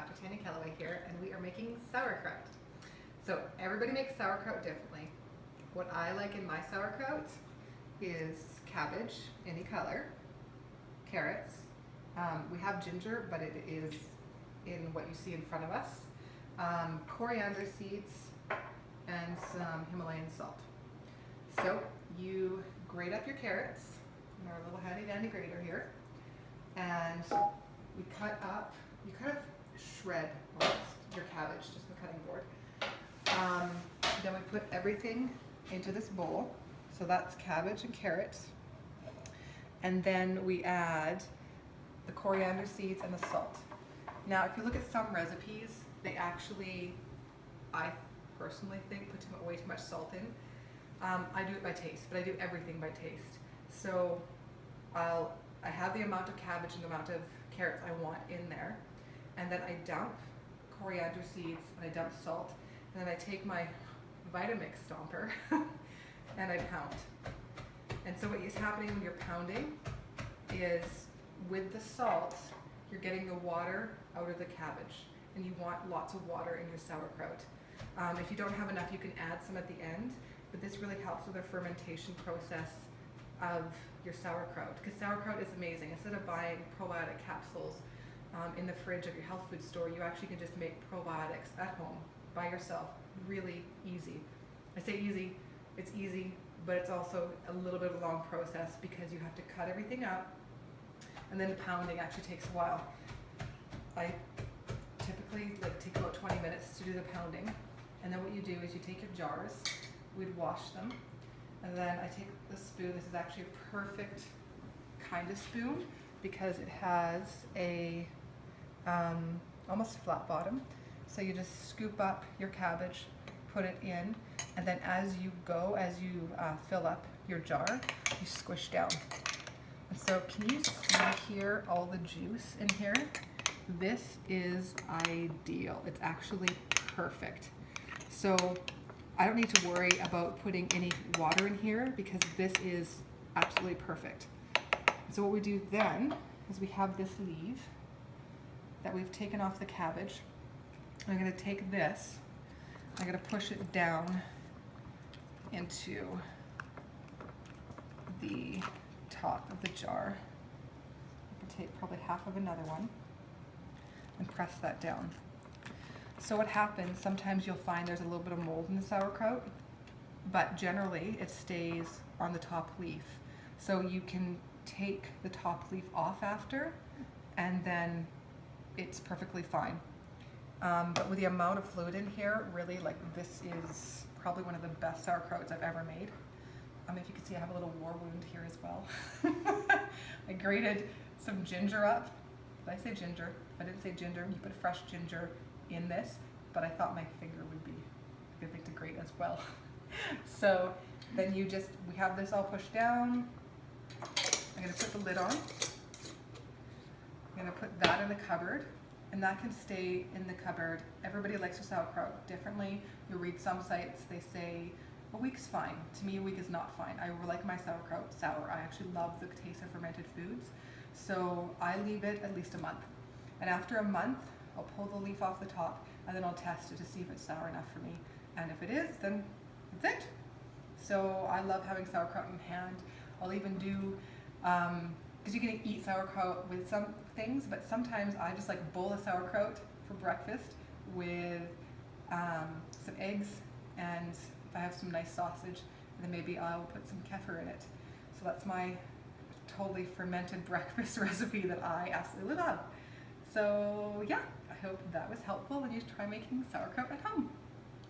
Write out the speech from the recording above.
Dr. Tanya Kellaway here, and we are making sauerkraut. So everybody makes sauerkraut differently. What I like in my sauerkraut is cabbage, any color, carrots. We have ginger, but it is in what you see in front of us. Coriander seeds and some Himalayan salt. So you grate up your carrots in our little handy dandy grater here, and we cut up, you kind of shred almost your cabbage just in the cutting board. Then we put everything into this bowl. So that's cabbage and carrots. And then we add the coriander seeds and the salt. Now, if you look at some recipes, they actually, I personally think, put way too much salt in. I do it by taste, but I do everything by taste. So I have the amount of cabbage and the amount of carrots I want in there, and then I dump coriander seeds and I dump salt, and then I take my Vitamix stomper and I pound. And so what is happening when you're pounding is with the salt, you're getting the water out of the cabbage, and you want lots of water in your sauerkraut. If you don't have enough, you can add some at the end, but this really helps with the fermentation process of your sauerkraut, because sauerkraut is amazing. Instead of buying probiotic capsules in the fridge of your health food store, you actually can just make probiotics at home by yourself. Really easy. I say easy, it's easy, but it's also a little bit of a long process because you have to cut everything up, and then pounding actually takes a while. I typically take about 20 minutes to do the pounding, and then what you do is you take your jars, we'd wash them, and then I take the spoon. This is actually a perfect kind of spoon because it has a almost flat bottom. So you just scoop up your cabbage, put it in, and then as you fill up your jar, you squish down. And so can you see here all the juice in here? This is ideal. It's actually perfect. So I don't need to worry about putting any water in here because this is absolutely perfect. So what we do then is we have this leaf that we've taken off the cabbage. I'm going to take this, I'm going to push it down into the top of the jar. I can take probably half of another one and press that down. So what happens, sometimes you'll find there's a little bit of mold in the sauerkraut, but generally it stays on the top leaf. So you can take the top leaf off after, and then it's perfectly fine. But with the amount of fluid in here, really, this is probably one of the best sauerkrauts I've ever made. If you can see, I have a little war wound here as well. I grated some ginger up. Did I say ginger? I didn't say ginger. You put fresh ginger in this, but I thought my finger would be a good thing to grate as well. So then we have this all pushed down. I'm gonna put the lid on. I'm gonna put that in the cupboard, and that can stay in the cupboard. Everybody likes their sauerkraut differently. You read some sites, they say a week's fine. To me, a week is not fine. I like my sauerkraut sour. I actually love the taste of fermented foods. So I leave it at least a month. And after a month, I'll pull the leaf off the top, and then I'll test it to see if it's sour enough for me. And if it is, then that's it. So I love having sauerkraut in hand. I'll even do, because you can eat sauerkraut with some things, but sometimes I just like a bowl of sauerkraut for breakfast with some eggs, and if I have some nice sausage, then maybe I'll put some kefir in it. So that's my totally fermented breakfast recipe that I absolutely love. So yeah, I hope that was helpful when you try making sauerkraut at home.